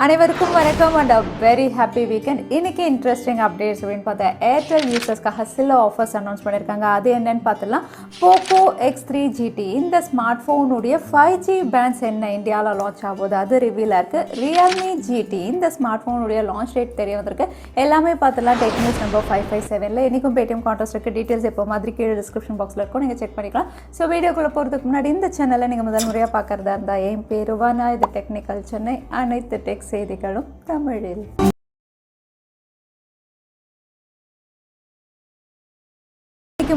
அனைவருக்கும் வணக்கம் and very happy weekend. இன்றைக்கி இன்ட்ரெஸ்டிங் அப்டேட்ஸ் அப்படின்னு பார்த்தா ஏர்டெல் யூசர்ஸ்க்காக சில ஆஃபர்ஸ் அனௌன்ஸ் பண்ணியிருக்காங்க. அது என்னன்னு பார்த்துலாம். POCO X3 GT இந்த ஸ்மார்ட் ஃபோனுடைய 5G பேண்ட்ஸ் என்ன இந்தியாவில் லான்ச் ஆகுது அது ரிவீலாக இருக்குது. Realme GT இந்த ஸ்மார்ட் ஃபோனுடைய லான்ச் டேட் தெரிய வந்திருக்கு. எல்லாமே பார்த்துலாம் டெக் நியூஸ் நம்பர் 557 இன்றைக்கும் பேடிஎம் கான்டெஸ்ட் இருக்குது. டீட்டெயில்ஸ் எப்போ மாதிரி கீழே டிஸ்கிரிப்ஷன் பாக்ஸில் இருக்கும், நீங்கள் செக் பண்ணிக்கலாம். ஸோ வீடியோக்குள்ளே போகிறதுக்கு முன்னாடி இந்த சேனலை நீங்கள் முதல் முறையாக பார்க்குறதா இருந்தால் என் பேர் வானா, இது டெக்னிக்கல் சென்னை, அனைத்து டெக் செய்திகளும் தமிழில்.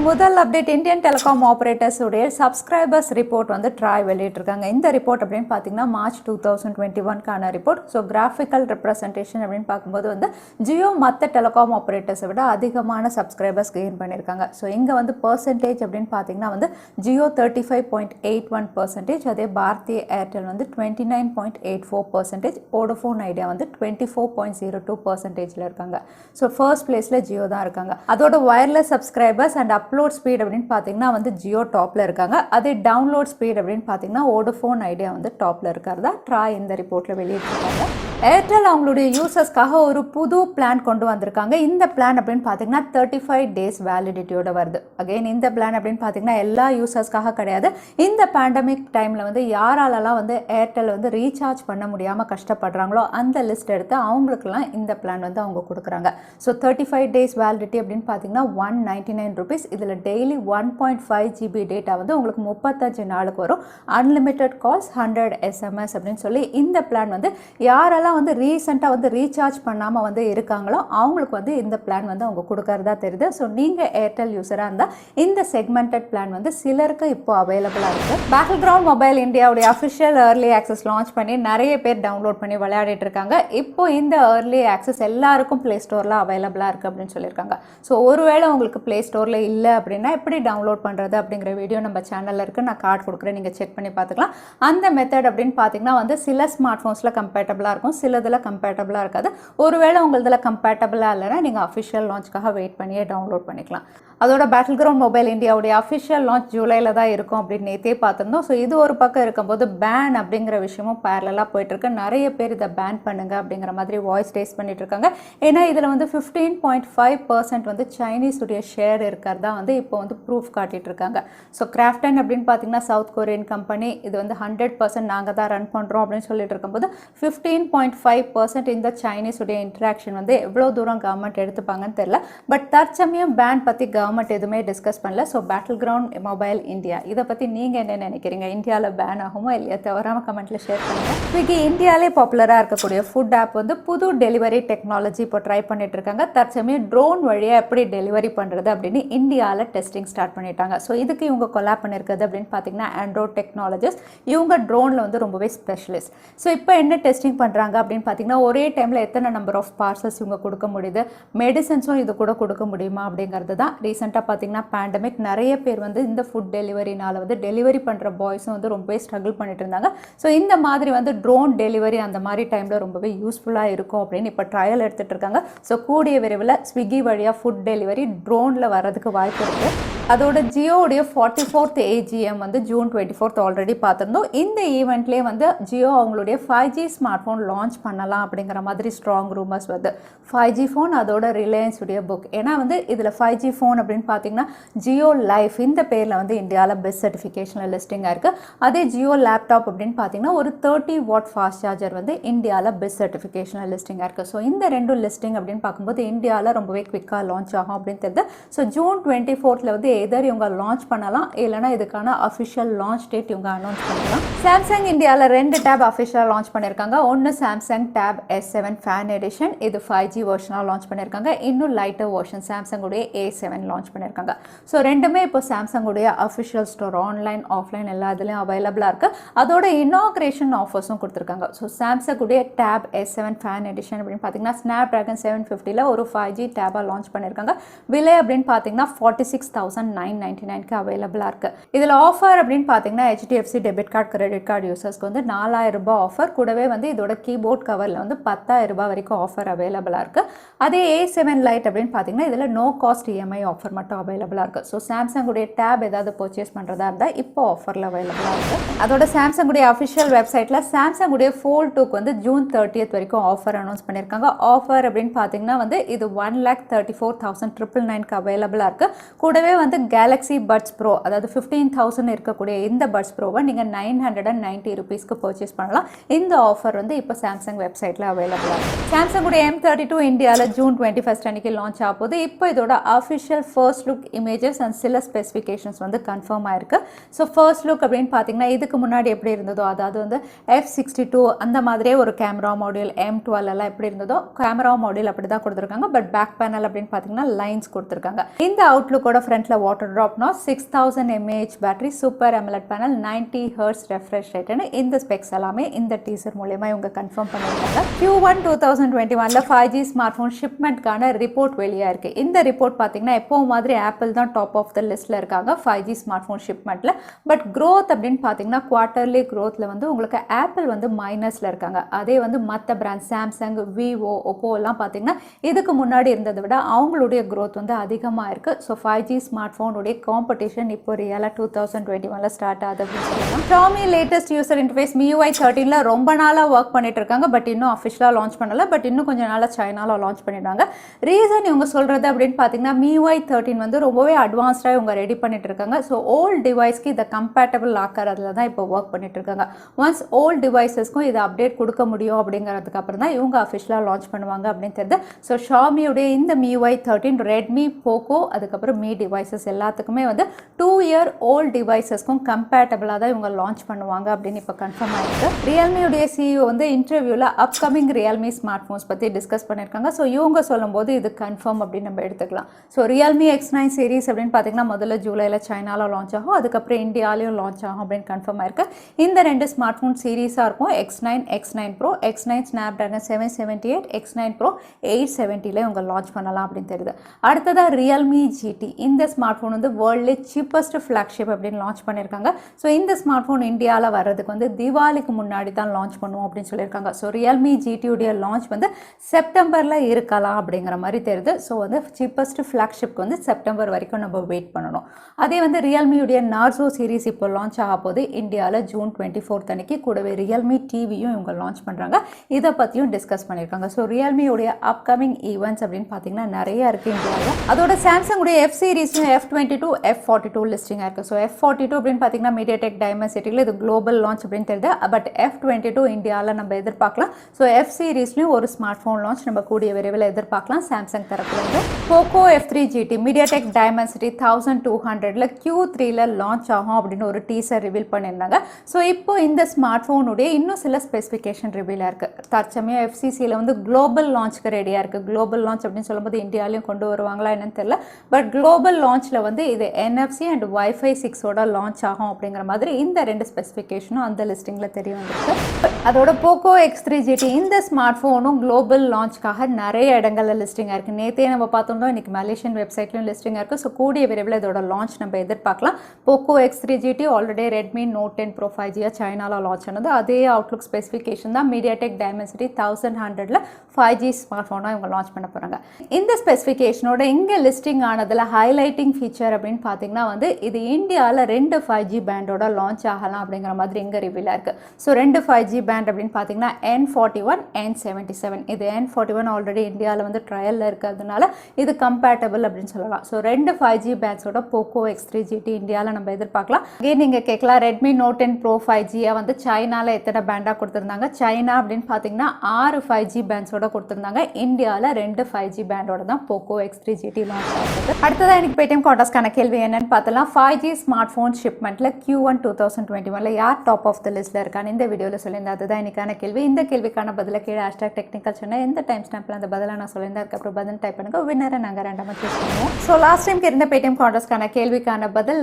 முதல் அப்டேட், இந்தியன் டெலிகாம் ஆப்ரேட்டர்ஸ் உடைய சப்ஸ்கிரைபர்ஸ் ரிப்போர்ட் வந்து TRAI வெளியிட்டிருக்காங்க. இந்த ரிப்போர்ட் அப்படின்னு பார்த்தீங்கன்னா March 2021 report. So graphical representation அப்படின்னு பார்க்கும்போது வந்து ஜியோ மற்ற டெலிகாம் ஆப்ரேட்டர்ஸை விட அதிகமான சப்ஸ்கிரைபர்ஸ் கெயின் பண்ணியிருக்காங்க. ஸோ இங்கே வந்து பர்சன்டேஜ் அப்படின்னு பார்த்தீங்கன்னா வந்து ஜியோ 35.81%, அதே பாரதி ஏர்டெல் வந்து 29.84%, வோடஃபோன் ஐடியா வந்து 24.02% இருக்காங்க. ஸோ ஃபர்ஸ்ட் பிளேஸில் ஜியோ தான் இருக்காங்க. அதோட wireless subscribers and upload speed அப்படின்னு பார்த்தீங்கன்னா வந்து ஜியோ டாப்பில் இருக்காங்க. அதே டவுன்லோட் ஸ்பீட் அப்படின்னு பார்த்தீங்கன்னா வோடஃபோன் ஐடியா வந்து டாப்பில் இருக்கிறதா TRAI இந்த ரிப்போர்ட்டில் வெளியிட்டிருக்காங்க. ஏர்டெல் அவங்களுடைய யூசர்ஸ்க்காக ஒரு புது பிளான் கொண்டு வந்திருக்காங்க. இந்த பிளான் அப்படின்னு பார்த்தீங்கன்னா 35 days வேலிடிட்டியோட வருது. அகைன் இந்த பிளான் அப்படின்னு பார்த்தீங்கன்னா எல்லா யூசர்ஸ்க்காக கிடையாது. இந்த பேண்டமிக் டைமில் வந்து யாராலலாம் வந்து ஏர்டெல் வந்து ரீசார்ஜ் பண்ண முடியாமல் கஷ்டப்படுறாங்களோ அந்த லிஸ்ட் எடுத்து அவங்களுக்குலாம் இந்த பிளான் வந்து அவங்க கொடுக்குறாங்க. ஸோ 35 days வேலிடிட்டி அப்படின்னு பார்த்தீங்கன்னா 199 rupees. இதில் டெய்லி 1.5 GB டேட்டா வந்து உங்களுக்கு 35 நாளுக்கு வரும். அன்லிமிட்டெட் கால்ஸ், 100 SMS அப்படின்னு சொல்லி இந்த பிளான் வந்து யாரெல்லாம் வந்து ரீசெண்டாக வந்து ரீசார்ஜ் பண்ணாமல் வந்து இருக்காங்களோ அவங்களுக்கு வந்து இந்த பிளான் வந்து அவங்க கொடுக்கறதா தெரியுது. ஸோ நீங்கள் ஏர்டெல் யூஸராக இருந்தால் இந்த செக்மெண்டட் பிளான் வந்து சிலருக்கு இப்போ அவைலபிளாக இருக்குது. பேட்டில்கிரவுண்ட் மொபைல் இந்தியாவுடைய அஃபிஷியல் ஏர்லி ஆக்சஸ் லான்ச் பண்ணி நிறைய பேர் டவுன்லோட் பண்ணி விளையாடிட்டு இருக்காங்க. இப்போ இந்த ஏர்லி ஆக்சஸ் எல்லாருக்கும் ப்ளே ஸ்டோரில் அவைலபிளாக இருக்குது அப்படின்னு சொல்லியிருக்காங்க. ஸோ ஒருவேளை உங்களுக்கு ப்ளே ஸ்டோரில் இல்லை அப்படின்னா எப்படி டவுன்லோட் பண்ணுறது அப்படிங்கிற வீடியோ நம்ம சேனலில் இருக்குது. நான் கார்டு கொடுக்குறேன், நீங்கள் செக் பண்ணி பார்த்துக்கலாம். அந்த மெத்தட் அப்படின்னு பார்த்தீங்கன்னா வந்து சில ஸ்மார்ட் ஃபோன்ஸில் கம்பேட்டபிளாக இருக்கும், சிலதில் கம்பேட்டபிளாக இருக்காது. ஒருவேளை உங்களதில் கம்பேட்டபிளாக இல்லைன்னா நீங்கள் அஃபிஷியல் லான்ச்காக வெயிட் பண்ணியே டவுன்லோட் பண்ணிக்கலாம். அதோட பேட்டில்கிரவுண்ட் மொபைல் இந்தியாவுடைய அஃபிஷியல் லான்ச் ஜூலையில் தான் இருக்கும் அப்படின்னு நேற்றே பார்த்துருந்தோம். ஸோ இது ஒரு பக்கம் இருக்கும்போது பேன் அப்படிங்கிற விஷயமும் பேரலாக போயிட்டுருக்கு. நிறைய பேர் இதை பேன் பண்ணுங்க அப்படிங்கிற மாதிரி வாய்ஸ் ரேஸ் பண்ணிட்டு இருக்காங்க. ஏன்னா இதில் வந்து 15.5% வந்து சைனீஸ் உடைய ஷேர் இருக்கிறதா வந்து இப்போ வந்து ப்ரூஃப் காட்டிட்டு இருக்காங்க. ஸோ கிராஃப்டன் அப்படின்னு பார்த்தீங்கன்னா சவுத் கொரியன் கம்பெனி, இது வந்து 100% நாங்கள் தான் ரன் பண்ணுறோம் அப்படின்னு சொல்லிட்டு இருக்கும்போது 15.5% இந்த சைனீஸ் உடைய இன்ட்ராக்ஷன் வந்து எவ்வளோ தூரம் கவர்மெண்ட் எடுத்துப்பாங்கன்னு தெரியல. பட் தற்சமயம் பேன் பற்றி கவர்மெண்ட் எதுவுமே டிஸ்கஸ் பண்ணல. ஸோ பேட்டில்கிரவுண்ட் மொபைல் இந்தியா இதை பற்றி நீங்கள் என்ன நினைக்கிறீங்க? இந்தியாவில் பேன் ஆகுமா இல்லையா? தவறாமல் கமெண்ட்டில் ஷேர் பண்ணுங்கள். ஸ்விக்கி இந்தியாவிலே பாப்புலராக இருக்கக்கூடிய ஃபுட் ஆப் வந்து புது டெலிவரி டெக்னாலஜி இப்போ ட்ரை பண்ணிட்டு இருக்காங்க. தற்சமயம் ட்ரோன் வழியாக எப்படி டெலிவரி பண்ணுறது அப்படின்னு இந்தியாவில் டெஸ்டிங் ஸ்டார்ட் பண்ணிட்டாங்க. ஸோ இதுக்கு இவங்க கொலாப் பண்ணியிருக்கிறது அப்படின்னு பார்த்தீங்கன்னா ஆண்ட்ராய்ட் டெக்னாலஜிஸ். இவங்க ட்ரோனில் வந்து ரொம்பவே ஸ்பெஷலிஸ்ட். ஸோ இப்போ என்ன டெஸ்டிங் பண்ணுறாங்க அப்படின்னு பார்த்தீங்கன்னா ஒரே டைமில் எத்தனை நம்பர் ஆஃப் பார்சல்ஸ் இவங்க கொடுக்க முடியுது, மெடிசன்ஸும் இது கூட கொடுக்க முடியுமா அப்படிங்கிறது தான். ரீசெண்டாக பார்த்தீங்கன்னா பேண்டமிக் நிறைய பேர் வந்து இந்த ஃபுட் டெலிவரினால வந்து டெலிவரி பண்ணுற பாய்ஸும் வந்து ரொம்பவே ஸ்ட்ரகிள் பண்ணிட்டு இருந்தாங்க. ஸோ இந்த மாதிரி வந்து ட்ரோன் டெலிவரி அந்த மாதிரி டைமில் ரொம்பவே யூஸ்ஃபுல்லாக இருக்கும் அப்படின்னு இப்போ ட்ரையல் எடுத்துகிட்டு இருக்காங்க. ஸோ கூடிய விரைவில் ஸ்விக்கி வழியாக ஃபுட் டெலிவரி ட்ரோனில் வரதுக்கு வாய்ப்பு இருக்குது. அதோட ஜியோடைய 44th AGM வந்து June 24 ஆல்ரெடி பார்த்துருந்தோம். இந்த ஈவெண்ட்லேயே வந்து ஜியோ அவங்களுடைய 5G ஸ்மார்ட் ஃபோன் லான்ச் பண்ணலாம் அப்படிங்கிற மாதிரி ஸ்ட்ராங் ரூமர்ஸ் வருது. 5G ஃபோன் அதோட ரிலையன்ஸ் உடைய புக். ஏன்னா வந்து இதில் 5G ஃபோன் அப்படின்னு பார்த்தீங்கன்னா ஜியோ லைஃப் இந்த பேரில் வந்து இந்தியாவில் பெஸ்ட் சர்டிஃபிகேஷனில் லிஸ்டிங்காக இருக்குது. அதே ஜியோ லேப்டாப் அப்படின்னு பார்த்தீங்கன்னா ஒரு 30 watt ஃபாஸ்ட் சார்ஜர் வந்து இந்தியாவில் பெஸ்ட் சர்டிஃபிகேஷனில் லிஸ்டிங்காக இருக்குது. ஸோ இந்த ரெண்டும் லிஸ்டிங் அப்படின்னு பார்க்கும்போது இந்தியாவில் ரொம்பவே குவிக்காக லான்ச் ஆகும் அப்படின்னு தெரியுது. ஸோ June 24 வந்து எதர் இவங்க லான்ச் பண்ணலாம், இல்லைனா இதுக்கான அஃபிஷியல் லான்ச் டேட் இவங்க அனௌன்ஸ் பண்ணலாம். சாம்சங் இந்தியாவில் 2 டேப் அஃபிஷியலாக லான்ச் பண்ணியிருக்காங்க. ஒன்று Samsung tape S7 fan edition, இது 5G வெர்ஷனாக லான்ச் பண்ணியிருக்காங்க. இன்னும் லைட்டர் வெர்ஷன் சாம்சங்குடைய A7 லான்ச் பண்ணியிருக்காங்க. ஸோ ரெண்டுமே இப்போ சாம்சங்குடைய அஃபிஷியல் ஸ்டோர் ஆன்லைன் ஆஃப்லைன் எல்லா இதுலேயும் அவைலபிளாக இருக்குது. அதோட இனாக்ரேஷன் ஆஃபர்ஸும் கொடுத்துருக்காங்க. ஸோ சாம்சங்குடைய டேப் S7 ஃபேன் எடிஷன் அப்படின்னு பார்த்தீங்கன்னா ஸ்னாப் ட்ராகன் 750 ஒரு 5G டேபாக லான்ச் பண்ணியிருக்காங்க. விலை அப்படின்னு பார்த்தீங்கன்னா 46,999 அவைலபிளாக இருக்குது. இதில் ஆஃபர் அப்படின்னு பார்த்தீங்கன்னா HDFC debit card credit card யூசர்ஸ்க்கு வந்து 4,000 ரூபாய் ஆஃபர், கூடவே வந்து இதோட கீபோர்ட் கவரில் வந்து 10,000 ரூபாய் வரைக்கும் ஆஃபர் அவைலபிளாக இருக்குது. அதே A7 லைட் அப்படின்னு பார்த்தீங்கன்னா இதில் நோ காஸ்ட் EMI ஆஃபர் மட்டும் அவைலபிளாக இருக்குது. ஸோ சாம்சங்குடைய டேப் ஏதாவது பர்ச்சேஸ் பண்ணுறதா இருந்தால் இப்போ ஆஃபரில் அவைலபிளாக இருக்குது. அதோட சாம்சங்குடைய அஃபிஷியல் வெப்சைட்டில் சாம்சங்குடைய Fold 2க்கு வந்து June 30th வரைக்கும் ஆஃபர் அனௌன்ஸ் பண்ணியிருக்காங்க. ஆஃபர் அப்படின்னு பார்த்தீங்கன்னா வந்து இது 1,34,999க்கு அவைலபிளாக இருக்குது. கூடவே வந்து கேலக்ஸி பட்ஸ் ப்ரோ, அதாவது 15,000 இருக்கக்கூடிய இந்த பட்ஸ் ப்ரோவை நீங்கள் 990 ருபீஸ்க்கு பர்ச்சேஸ் பண்ணலாம். இந்த ஆஃபர் வந்து இப்போ சாம்சங் வெப்சைட்டில் அவைலபிளாக இருக்குது. சாம்சங்குடைய M32 இந்தியாவில் June 21 அன்னைக்கு லான்ச் ஆக போகுது. இப்போ இதோட official first look images and சில ஸ்பெசிஃபிகேஷன்ஸ் வந்து கன்ஃபார்ம் ஆயிருக்கு. ஸோ ஃபர்ஸ்ட் லுக் அப்படின்னு பார்த்தீங்கன்னா இதுக்கு முன்னாடி எப்படி இருந்ததோ, அதாவது வந்து F62 அந்த மாதிரியே ஒரு கேமரா மாடியூல், M12 எல்லாம் எப்படி இருந்ததோ கேமரா மாடியூல் அப்படி தான் கொடுத்துருக்காங்க. பட் பேக் பேனல் அப்படின்னு பார்த்தீங்கன்னா லைன்ஸ் கொடுத்துருக்காங்க. இந்த அவுட்லுக்கோட ஃப்ரண்ட்ல வாட்டர் ட்ராப்னா 6000 mAh battery, super AMOLED panel, 90 Hz refresh ரேட்னு இந்த ஸ்பெக்ஸ் எல்லாமே இந்த டீசர் மூலமா இவங்க கன்ஃபார்ம் பண்ணியிருக்காங்க. Q1 2021ல 5G ஸ்மார்ட் ஃபோன் ஷிப்மெண்ட்கான ரிப்போர்ட் வெளியாக இருக்கு. இந்த ரிப்போர்ட் பார்த்தீங்கன்னா எப்பவும் மாதிரி ஆப்பிள் தான் டாப் ஆஃப் த லிஸ்ட்ல இருக்காங்க 5G ஸ்மார்ட் ஃபோன் ஷிப்மெண்ட்ல. பட் growth அப்படின்னு பார்த்தீங்கன்னா குவார்டர்லி growthல வந்து உங்களுக்கு ஆப்பிள் வந்து மைனஸ்ல இருக்காங்க. அதே வந்து மற்ற பிராண்ட் சாம்சங், விவோ, ஒப்போ எல்லாம் பார்த்தீங்கன்னா இதுக்கு முன்னாடி இருந்ததை விட அவங்களுடைய growth வந்து அதிகமாக இருக்கு. ஸோ 5G ஸ்மார்ட் ஃபோனுடைய காம்படிஷன் இப்போ ரியலாக 2021ல ஸ்டார்ட் ஆகுது அப்படின்னு சொல்லலாம். Xiaomi latest user interface MIUI 13ல ரொம்ப நாளாக ஒர்க் பண்ணிட்டு இருக்காங்க. பட் இன்னும் அஃபிஷியலாக லான்ச் பண்ணல. பட் இன்னும் கொஞ்சம் நாளாக சைனாவில் லான்ச் பண்ணிடுவாங்க. ரீசன் இவங்க சொல்கிறது அப்படின்னு பார்த்தீங்கன்னா MIUI 13 வந்து ரொம்பவே அட்வான்ஸ்டாக இவங்க ரெடி பண்ணிட்டு இருக்காங்க. ஸோ ஓல்டு டிவைஸ்க்கு இதை கம்பேட்டபிள் ஆக்கிறதுல தான் இப்போ ஒர்க் பண்ணிட்டு இருக்காங்க. ஒன்ஸ் ஓல்டு டிவைசஸ்க்கும் இதை அப்டேட் கொடுக்க முடியும் அப்படிங்கிறதுக்கு அப்புறம் தான் இவங்க அஃபிஷியலாக லான்ச் பண்ணுவாங்க அப்படின்னு தெரியுது. ஸோ ஷாமியுடைய இந்த MIUI 13 ரெட்மி, போக்கோ, அதுக்கப்புறம் மீ டிவைசஸ் எல்லாத்துக்குமே வந்து 2 year ஓல்டு டிவைசஸ்க்கும் கம்பேட்டபிளாக தான் இவங்க லான்ச் பண்ணுவாங்க அப்படின்னு இப்போ கன்ஃபார்ம் ஆயிருக்கு. ரியல்மியுடைய CEO வந்து இன்டர்வியூவில் அப்கமிங் ரியல்மி ஸ்மார்ட் ஃபோன்ஸ் பற்றி டிஸ்கஸ் பண்ணியிருக்காங்க. ஸோ இவங்க சொல்லும்போது இது கன்ஃபார்ம் அப்படின்னு நம்ம எடுத்துக்கலாம். ஸோ ரியல்மி X9 சீரிஸ் அப்படின்னு பார்த்தீங்கன்னா முதல்ல ஜூலையில் சைனாவில் லான்ச் ஆகும், அதுக்கப்புறம் இந்தியாவிலையும் லான்ச் ஆகும் அப்படின்னு கன்ஃபார்ம் ஆயிருக்கு. இந்த ரெண்டு ஸ்மார்ட் ஃபோன் சீரீஸாக இருக்கும். X9, X9 Pro, X9 Snapdragon 778, X9 Pro 870ல இவங்க லான்ச் பண்ணலாம் அப்படின்னு தெரியுது. அடுத்ததாக ரியல்மி GT, இந்த ஸ்மார்ட் ஃபோன் வந்து வேர்ல்ட்லே சீப்பஸ்ட் ஃப்ளாக்ஷிப் அப்படின்னு லான்ச் பண்ணியிருக்காங்க. ஸோ இந்த ஸ்மார்ட் ஃபோன் இந்தியாவில் வர்றதுக்கு வந்து தீபாவளிக்கு முன்னாடி தான் லான்ச் பண்ணுவோம் அப்படின்னு சொல்லியிருக்காங்க. ஸோ ரியல்மி GTயுடைய லான்ச் வந்து செப்டம்பரில் இருக்கலாம் அப்படிங்கிற மாதிரி தெரியுது. ஸோ வந்து சீப்பஸ்ட் ஃப்ளாக்ஷிப்க்கு வந்து செப்டம்பர் வரைக்கும் நம்ம வெயிட் பண்ணணும். அதே வந்து ரியல்மியுடைய நார்சோ சீரிஸ் இப்போ லான்ச் ஆக போது இந்தியாவில் June 24 அன்னைக்கு. கூடவே ரியல்மி டிவியும் இவங்க லான்ச் பண்ணுறாங்க. இதை பற்றியும் டிஸ்கஸ் பண்ணியிருக்காங்க. ஸோ ரியல்மியுடைய அப்கமிங் ஈவெண்ட்ஸ் அப்படின்னு பார்த்தீங்கன்னா நிறைய இருக்குது இந்தியாவில். அதோட சாம்சங்குடைய F சீரிஸ்லையும் F22, F42 லிஸ்டிங்காக இருக்குது. ஸோ F42 அப்படின்னு பார்த்தீங்கன்னா மீடியாடெக் டைமென்சிட்டியில் இது குளோபல் லான்ச் அப்படின்னு தெரியுது. பட் F22 இந்தியாவில் நம்ம எதிர்பார்க்கலாம். ஸோ F சீரிஸ்லையும் ஒரு ஸ்மார்ட் ஃபோன் லான்ச் நம்ம கூடிய விரைவில் எதிர்பார்க்கலாம் சாம்சங் தரப்புலேருந்து. POCO X3 GT MediaTek Dimensity 1200ல Q3ல லான்ச் ஆகும் அப்படின்னு ஒரு டீசர் ரிவீல் பண்ணியிருந்தாங்க. ஸோ இப்போ இந்த ஸ்மார்ட் ஃபோனுடைய இன்னும் சில ஸ்பெசிஃபிகேஷன் ரிவீலாக இருக்குது. தற்சமயம் FCCயில் வந்து குளோபல் லான்ச்சுக்கு ரெடியாக இருக்குது. குளோபல் லான்ச் அப்படின்னு சொல்லும்போது இந்தியாவிலையும் கொண்டு வருவாங்களா என்னன்னு தெரியல. பட் குளோபல் லான்ச்சில் வந்து இது NFC அண்ட் Wi-Fi 6ஓட லான்ச் ஆகும் அப்படிங்கிற மாதிரி இந்த ரெண்டு ஸ்பெசிஃபிகேஷனும் அந்த லிஸ்டிங்கில் தெரிய வந்திருக்கு. அதோட POCO X3 GT இந்த ஸ்மார்ட் ஃபோனும் குளோபல் லான்ச்காக நிறைய இடங்களில் லிஸ்டிங்காக இருக்குது. நேற்றே நம்ம பார்த்தோம்னா இன்றைக்கி மலேசியன் வெப்சைட்லையும் லிஸ்டிங்காக இருக்குது. ஸோ கூடிய விரைவில் இதோட லான்ச் நம்ம எதிர்பார்க்கலாம். POCO X3 GT already Redmi Note 10 Pro 5G சைனாவில் லான்ச் ஆனது. அதே அவுட்லுக் ஸ்பெசிஃபிகேஷன் தான் மீடியாடெக் டைமென்சிட்டி 1100ல 5G ஸ்மார்ட் ஃபோனாக இவங்க லான்ச் பண்ண போகிறாங்க. இந்த ஸ்பெசிஃபிகேஷனோட இங்கே லிஸ்டிங் ஆனதில் ஹைலைட்டிங் ஃபீச்சர் அப்படின்னு பார்த்தீங்கன்னா வந்து இது இந்தியாவில் 2 5G பேண்டோட லான்ச் ஆகலாம் அப்படிங்கிற மாதிரி இங்கே ரிவீலாக இருக்குது. ஸோ 2 5G பேண்ட் அப்படின்னு பார்த்தீங்கன்னா N41, N77. இது N41 ஆல்ரெடி இந்தியாவில் வந்து ட்ரையலில் இருக்கிறதுனால இது கம்பேட்டபிள் அப்படின்னு சொல்லலாம். So 2 5G பேண்ட்ஸோட POCO X3 GT இந்தியாவில் நம்ம எதிர்பார்க்கலாம். அகே நீங்கள் கேட்கலாம் ரெட்மி Note 10 Pro 5G வந்து சைனாவில் எத்தனை பேண்டாக கொடுத்துருந்தாங்க? சைனா அப்படின்னு பார்த்தீங்கன்னா 6 5G பேண்ட்ஸோட கொடுத்துருந்தாங்க. இந்தியாவில் 2 5G பேண்டோட தான் POCO X3 GT லான்ச் ஆகுது. அடுத்ததாக எனக்கு பேடிஎம் கான்டாஸ்ட்கான கேள்வி என்னன்னு பார்த்தலாம். 5G ஸ்மார்ட் ஃபோன் ஷிப்மெண்ட்டில் Q1 2021ல யார் டாப் ஆஃப் த லிஸ்ட்டில் இருக்கான்னு இந்த வீடியோவில் சொல்லியிருந்தேன். அது அதுதான் இன்னைக்கான கேள்வி. இந்த கேள்விக்கான பதில கீழே #டெக்னிக்கல் சென்னை எந்த டைம் ஸ்டாம்பில் அந்த பதிலாக நான் சொல்லியிருந்தேன். அதுக்கப்புறம் பதில் டைப் பண்ணுங்க. வின்னரை நாங்கள் ரேண்டமாக சூஸ் பண்ணுவோம். ஸோ லாஸ்ட் டைம் இருந்த பேடிஎம் கான்டெஸ்ட்கான கேள்விக்கான பதில்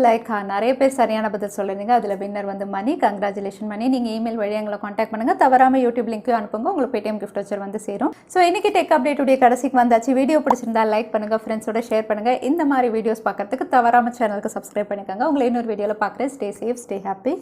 நிறைய பேர் சரியான பதில் சொல்லியிருந்தீங்க. அதில் வின்னர் வந்து மணி. கங்க்ராச்சுலேஷன் மணி. நீங்கள் இமெயில் வழி எங்களை காண்டாக்ட் பண்ணுங்கள். தவறாமல் யூடியூப் லிங்க்கையும் அனுப்புங்க. உங்களுக்கு பேடிஎம் கிஃப்ட் வச்சர் வந்து சேரும். ஸோ இன்னைக்கு டெக் அப்டேட்டுடைய கடைசிக்கு வந்தாச்சு. வீடியோ பிடிச்சிருந்தா லைக் பண்ணுங்கள், ஃப்ரெண்ட்ஸோட ஷேர் பண்ணுங்கள். இந்த மாதிரி வீடியோஸ் பார்க்கறதுக்கு தவறாமல் சேனலுக்கு சப்ஸ்கிரைப் பண்ணிக்கோங்க. உங்களை இன்னொரு வீடியோவில் பார்க்குறேன். Stay safe, stay happy.